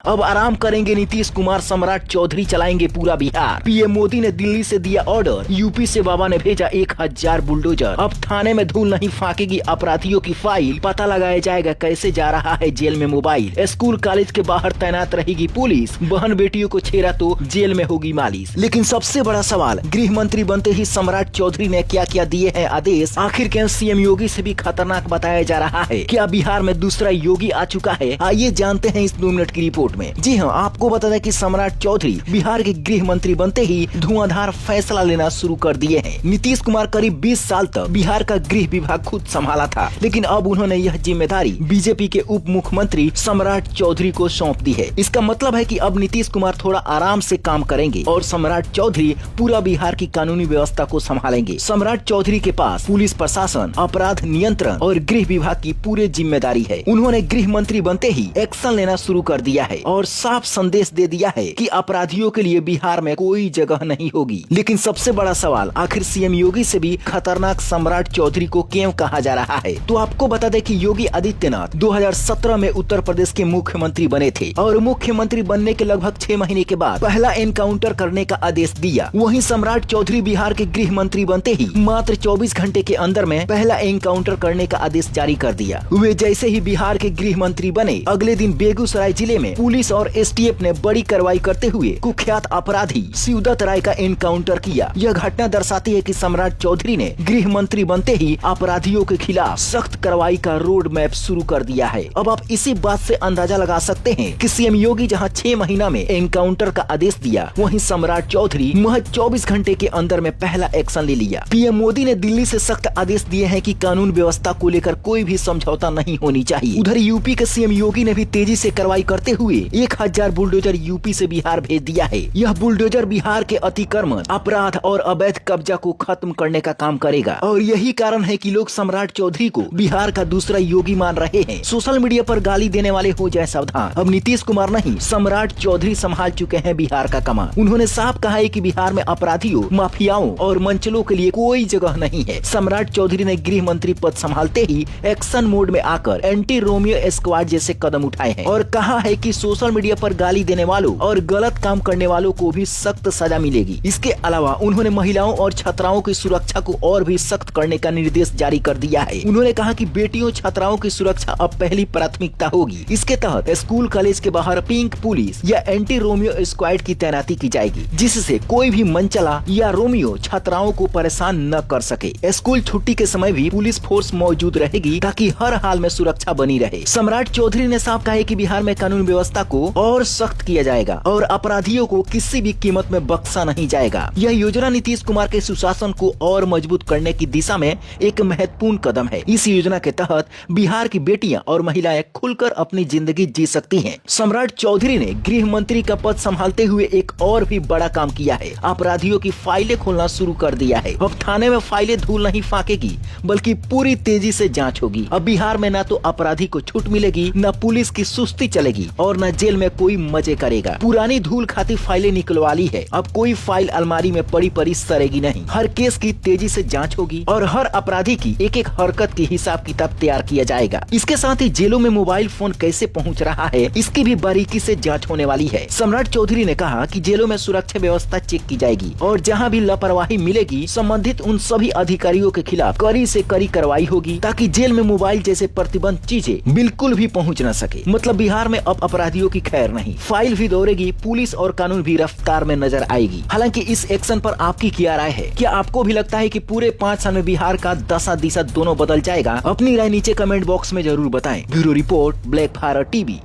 अब आराम करेंगे नीतीश कुमार, सम्राट चौधरी चलाएंगे पूरा बिहार। पीएम मोदी ने दिल्ली से दिया ऑर्डर, यूपी से बाबा ने भेजा 1000 बुलडोजर। अब थाने में धूल नहीं फाकेगी अपराधियों की फाइल, पता लगाया जाएगा कैसे जा रहा है जेल में मोबाइल। स्कूल कॉलेज के बाहर तैनात रहेगी पुलिस, बहन बेटियों को छेड़ा तो जेल में होगी मालिश। लेकिन सबसे बड़ा सवाल, गृह मंत्री बनते ही सम्राट चौधरी ने क्या क्या दिए हैं आदेश? आखिर क्या सीएम योगी से भी खतरनाक बताया जा रहा है? क्या बिहार में दूसरा योगी आ चुका है? आइए जानते हैं इस 2 मिनट की रिपोर्ट में। जी हाँ, आपको बता दें कि सम्राट चौधरी बिहार के गृह मंत्री बनते ही धुआंधार फैसला लेना शुरू कर दिए हैं। नीतीश कुमार करीब 20 साल तक बिहार का गृह विभाग खुद संभाला था, लेकिन अब उन्होंने यह जिम्मेदारी बीजेपी के उप मुख्यमंत्री सम्राट चौधरी को सौंप दी है। इसका मतलब है कि अब नीतीश कुमार थोड़ा आराम से काम करेंगे और सम्राट चौधरी पूरा बिहार की कानूनी व्यवस्था को संभालेंगे। सम्राट चौधरी के पास पुलिस प्रशासन, अपराध नियंत्रण और गृह विभाग की पूरी जिम्मेदारी है। उन्होंने गृह मंत्री बनते ही एक्शन लेना शुरू कर दिया है और साफ संदेश दे दिया है कि अपराधियों के लिए बिहार में कोई जगह नहीं होगी। लेकिन सबसे बड़ा सवाल, आखिर सीएम योगी से भी खतरनाक सम्राट चौधरी को क्यों कहा जा रहा है? तो आपको बता दें कि योगी आदित्यनाथ 2017 में उत्तर प्रदेश के मुख्यमंत्री बने थे और मुख्यमंत्री बनने के लगभग 6 महीने के बाद पहला एनकाउंटर करने का आदेश दिया। वहीं सम्राट चौधरी बिहार के गृह मंत्री बनते ही मात्र 24 घंटे के अंदर में पहला एनकाउंटर करने का आदेश जारी कर दिया। वे जैसे ही बिहार के गृह मंत्री बने, अगले दिन बेगूसराय जिले में पुलिस और एसटीएफ ने बड़ी कार्रवाई करते हुए कुख्यात अपराधी शिवदत्त राय का एनकाउंटर किया। यह घटना दर्शाती है कि सम्राट चौधरी ने गृह मंत्री बनते ही अपराधियों के खिलाफ सख्त कार्रवाई का रोड मैप शुरू कर दिया है। अब आप इसी बात से अंदाजा लगा सकते हैं कि सीएम योगी जहां 6 महीना में एनकाउंटर का आदेश दिया, वहीं सम्राट चौधरी महज 24 घंटे के अंदर में पहला एक्शन ले लिया। पीएम मोदी ने दिल्ली से सख्त आदेश दिए हैं कि कानून व्यवस्था को लेकर कोई भी समझौता नहीं होनी चाहिए। उधर यूपी के सीएम योगी ने भी तेजी से कार्रवाई करते हुए 1000 बुलडोजर यूपी से बिहार भेज दिया है। यह बुलडोजर बिहार के अतिक्रमण, अपराध और अवैध कब्जा को खत्म करने का काम करेगा और यही कारण है कि लोग सम्राट चौधरी को बिहार का दूसरा योगी मान रहे हैं। सोशल मीडिया पर गाली देने वाले हो जाए सावधान, अब नीतीश कुमार नहीं, सम्राट चौधरी संभाल चुके हैं बिहार का कमान। उन्होंने साफ कहा है कि बिहार में अपराधियों, माफियाओं और मंचलों के लिए कोई जगह नहीं है। सम्राट चौधरी ने गृह मंत्री पद संभालते ही एक्शन मोड में आकर एंटी रोमियो स्क्वाड जैसे कदम उठाए हैं और कहा है कि सोशल मीडिया पर गाली देने वालों और गलत काम करने वालों को भी सख्त सजा मिलेगी। इसके अलावा उन्होंने महिलाओं और छात्राओं की सुरक्षा को और भी सख्त करने का निर्देश जारी कर दिया है। उन्होंने कहा कि बेटियों, छात्राओं की सुरक्षा अब पहली प्राथमिकता होगी। इसके तहत स्कूल कॉलेज के बाहर पिंक पुलिस या एंटी रोमियो स्क्वाड की तैनाती की जाएगी, जिससे कोई भी मनचला या रोमियो छात्राओं को परेशान न कर सके। स्कूल छुट्टी के समय भी पुलिस फोर्स मौजूद रहेगी ताकि हर हाल में सुरक्षा बनी रहे। सम्राट चौधरी ने साफ कहा है कि बिहार में कानून व्यवस्था को और सख्त किया जाएगा और अपराधियों को किसी भी कीमत में बख्शा नहीं जाएगा। यह योजना नीतीश कुमार के सुशासन को और मजबूत करने की दिशा में एक महत्वपूर्ण कदम है। इस योजना के तहत बिहार की बेटियां और महिलाएं खुलकर अपनी जिंदगी जी सकती हैं। सम्राट चौधरी ने गृह मंत्री का पद संभालते हुए एक और भी बड़ा काम किया है, अपराधियों की फाइलें खोलना शुरू कर दिया है। अब थाने में फाइलें धूल नहीं फाकेगी, बल्कि पूरी तेजी से जांच होगी। अब बिहार में न तो अपराधी को छूट मिलेगी, न पुलिस की सुस्ती चलेगी और न जेल में कोई मजे करेगा। पुरानी धूल खाती फाइलें निकलवा ली है, अब कोई फाइल अलमारी में पड़ी पड़ी सड़ेगी नहीं। हर केस की तेजी से जांच होगी और हर अपराधी की एक एक हरकत की हिसाब किताब तैयार किया जाएगा। इसके साथ ही जेलों में मोबाइल फोन कैसे पहुंच रहा है, इसकी भी बारीकी से जांच होने वाली है। सम्राट चौधरी ने कहा कि जेलों में सुरक्षा व्यवस्था चेक की जाएगी और जहां भी लापरवाही मिलेगी, संबंधित उन सभी अधिकारियों के खिलाफ कड़ी से कड़ी कार्रवाई होगी ताकि जेल में मोबाइल जैसे प्रतिबंध चीजें बिल्कुल भी पहुँच न सके। मतलब बिहार में अब अपराधियों की खैर नहीं, फाइल भी दौड़ेगी, पुलिस और कानून भी रफ्तार में नजर आएगी। हालांकि इस एक्शन पर आपकी क्या राय है? क्या आपको भी लगता है कि पूरे 5 साल में बिहार का दशा दिशा दोनों बदल जाएगा? अपनी राय नीचे कमेंट बॉक्स में जरूर बताएं। Bureau report, black Bharat TV.